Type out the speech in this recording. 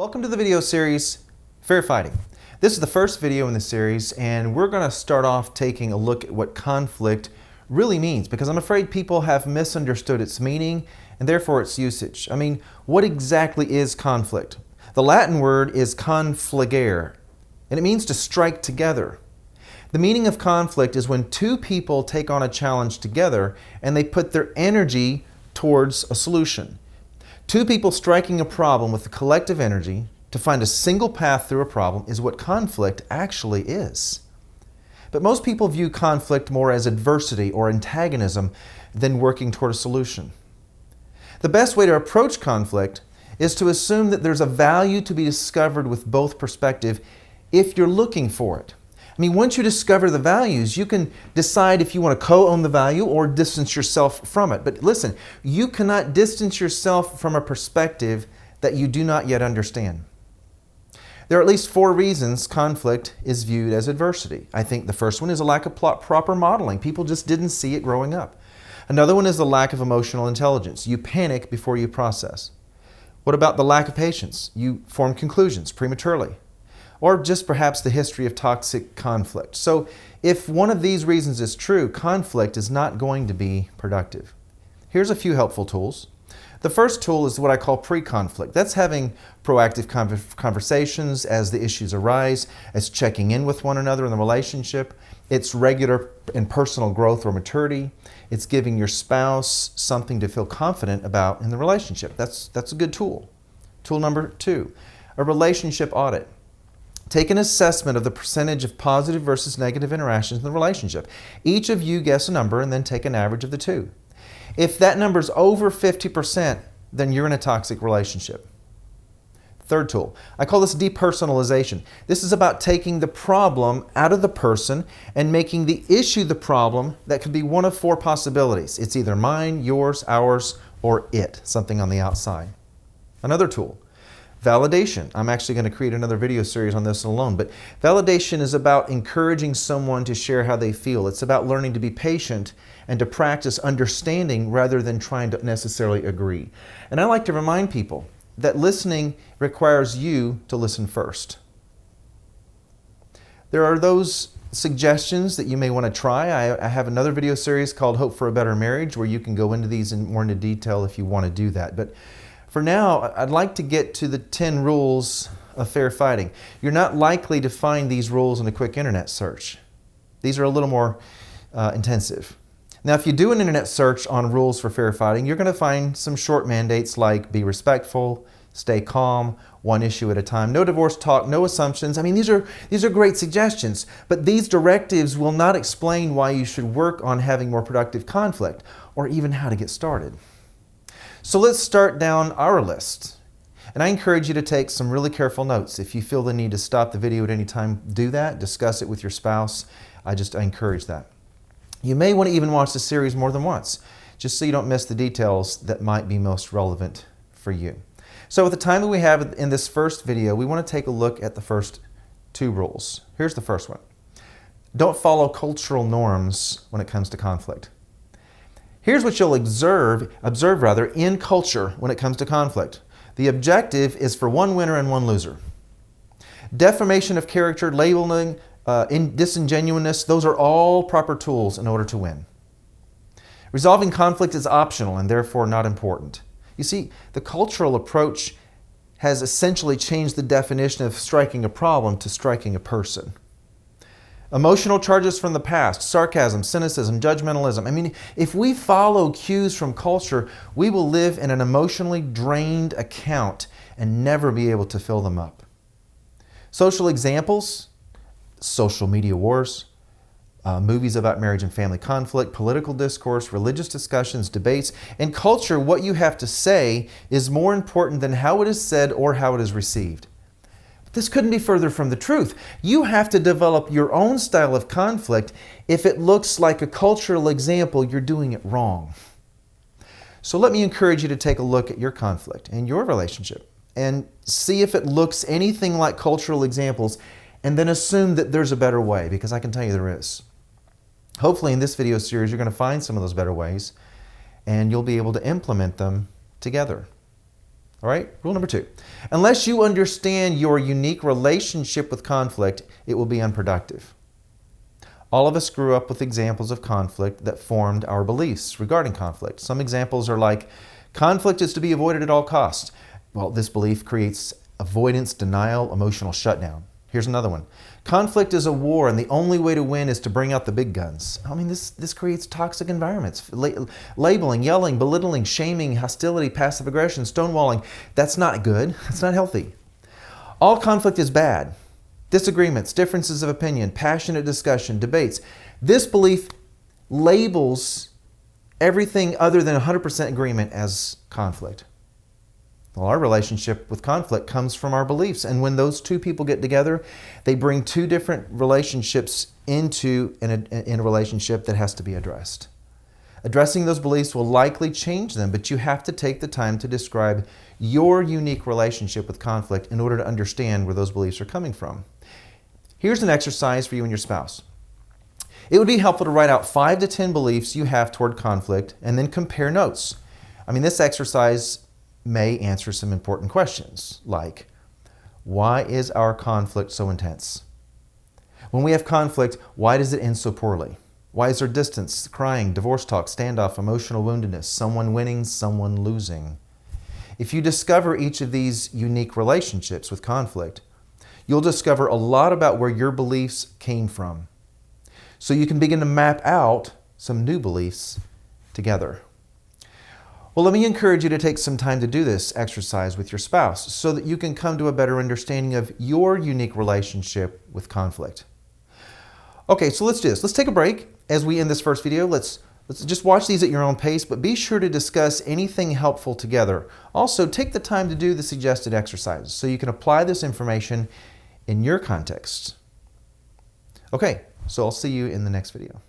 Welcome to the video series, Fair Fighting. This is the first video in the series, and we're going to start off taking a look at what conflict really means, because I'm afraid people have misunderstood its meaning and therefore its usage. I mean, what exactly is conflict? The Latin word is confligere, and it means to strike together. The meaning of conflict is when two people take on a challenge together and they put their energy towards a solution. Two people striking a problem with the collective energy to find a single path through a problem is what conflict actually is. But most people view conflict more as adversity or antagonism than working toward a solution. The best way to approach conflict is to assume that there's a value to be discovered with both perspectives if you're looking for it. I mean, once you discover the values, you can decide if you want to co-own the value or distance yourself from it. But listen, you cannot distance yourself from a perspective that you do not yet understand. There are at least 4 reasons conflict is viewed as adversity. I think the first one is a lack of proper modeling. People just didn't see it growing up. Another one is the lack of emotional intelligence. You panic before you process. What about the lack of patience? You form conclusions prematurely. Or just perhaps the history of toxic conflict. So if one of these reasons is true, conflict is not going to be productive. Here's a few helpful tools. The first tool is what I call pre-conflict. That's having proactive conversations as the issues arise, as checking in with one another in the relationship. It's regular and personal growth or maturity. It's giving your spouse something to feel confident about in the relationship. That's a good tool. Tool number 2, a relationship audit. Take an assessment of the percentage of positive versus negative interactions in the relationship. Each of you guess a number and then take an average of the two. If that number is over 50%, then you're in a toxic relationship. Third tool, I call this depersonalization. This is about taking the problem out of the person and making the issue the problem that could be one of 4 possibilities. It's either mine, yours, ours, or it, something on the outside. Another tool, validation. I'm actually going to create another video series on this alone, but validation is about encouraging someone to share how they feel. It's about learning to be patient and to practice understanding rather than trying to necessarily agree. And I like to remind people that listening requires you to listen first. There are those suggestions that you may want to try. I have another video series called Hope for a Better Marriage where you can go into these in more into detail if you want to do that. But for now, I'd like to get to the 10 rules of fair fighting. You're not likely to find these rules in a quick internet search. These are a little more intensive. Now, if you do an internet search on rules for fair fighting, you're going to find some short mandates like be respectful, stay calm, one issue at a time, no divorce talk, no assumptions. I mean, these are great suggestions, but these directives will not explain why you should work on having more productive conflict or even how to get started. So let's start down our list. And I encourage you to take some really careful notes. If you feel the need to stop the video at any time, do that. Discuss it with your spouse. I encourage that. You may want to even watch the series more than once, just so you don't miss the details that might be most relevant for you. So with the time that we have in this first video, we want to take a look at the first 2 rules. Here's the first one. Don't follow cultural norms when it comes to conflict. Here's what you'll observe in culture when it comes to conflict. The objective is for one winner and one loser. Defamation of character, labeling, disingenuousness, those are all proper tools in order to win. Resolving conflict is optional and therefore not important. You see, the cultural approach has essentially changed the definition of striking a problem to striking a person. Emotional charges from the past, sarcasm, cynicism, judgmentalism. I mean, if we follow cues from culture, we will live in an emotionally drained account and never be able to fill them up. Social examples, social media wars, movies about marriage and family conflict, political discourse, religious discussions, debates. In culture, what you have to say is more important than how it is said or how it is received. This couldn't be further from the truth. You have to develop your own style of conflict. If it looks like a cultural example, you're doing it wrong. So let me encourage you to take a look at your conflict and your relationship and see if it looks anything like cultural examples, and then assume that there's a better way, because I can tell you there is. Hopefully in this video series, you're going to find some of those better ways and you'll be able to implement them together. All right, rule number 2. Unless you understand your unique relationship with conflict, it will be unproductive. All of us grew up with examples of conflict that formed our beliefs regarding conflict. Some examples are like, conflict is to be avoided at all costs. Well, this belief creates avoidance, denial, emotional shutdown. Here's another one. Conflict is a war, and the only way to win is to bring out the big guns. I mean, this creates toxic environments. Labeling, yelling, belittling, shaming, hostility, passive aggression, stonewalling. That's not good. That's not healthy. All conflict is bad. Disagreements, differences of opinion, passionate discussion, debates. This belief labels everything other than 100% agreement as conflict. Well, our relationship with conflict comes from our beliefs. And when those two people get together, they bring two different relationships into a relationship that has to be addressed. Addressing those beliefs will likely change them, but you have to take the time to describe your unique relationship with conflict in order to understand where those beliefs are coming from. Here's an exercise for you and your spouse. It would be helpful to write out 5 to 10 beliefs you have toward conflict and then compare notes. I mean, this exercise may answer some important questions like, why is our conflict so intense? When we have conflict, why does it end so poorly? Why is there distance, crying, divorce talk, standoff, emotional woundedness, someone winning, someone losing? If you discover each of these unique relationships with conflict, you'll discover a lot about where your beliefs came from. So you can begin to map out some new beliefs together. Well, let me encourage you to take some time to do this exercise with your spouse so that you can come to a better understanding of your unique relationship with conflict. Okay, so let's do this. Let's take a break as we end this first video. Let's just watch these at your own pace, but be sure to discuss anything helpful together. Also, take the time to do the suggested exercises so you can apply this information in your context. Okay, so I'll see you in the next video.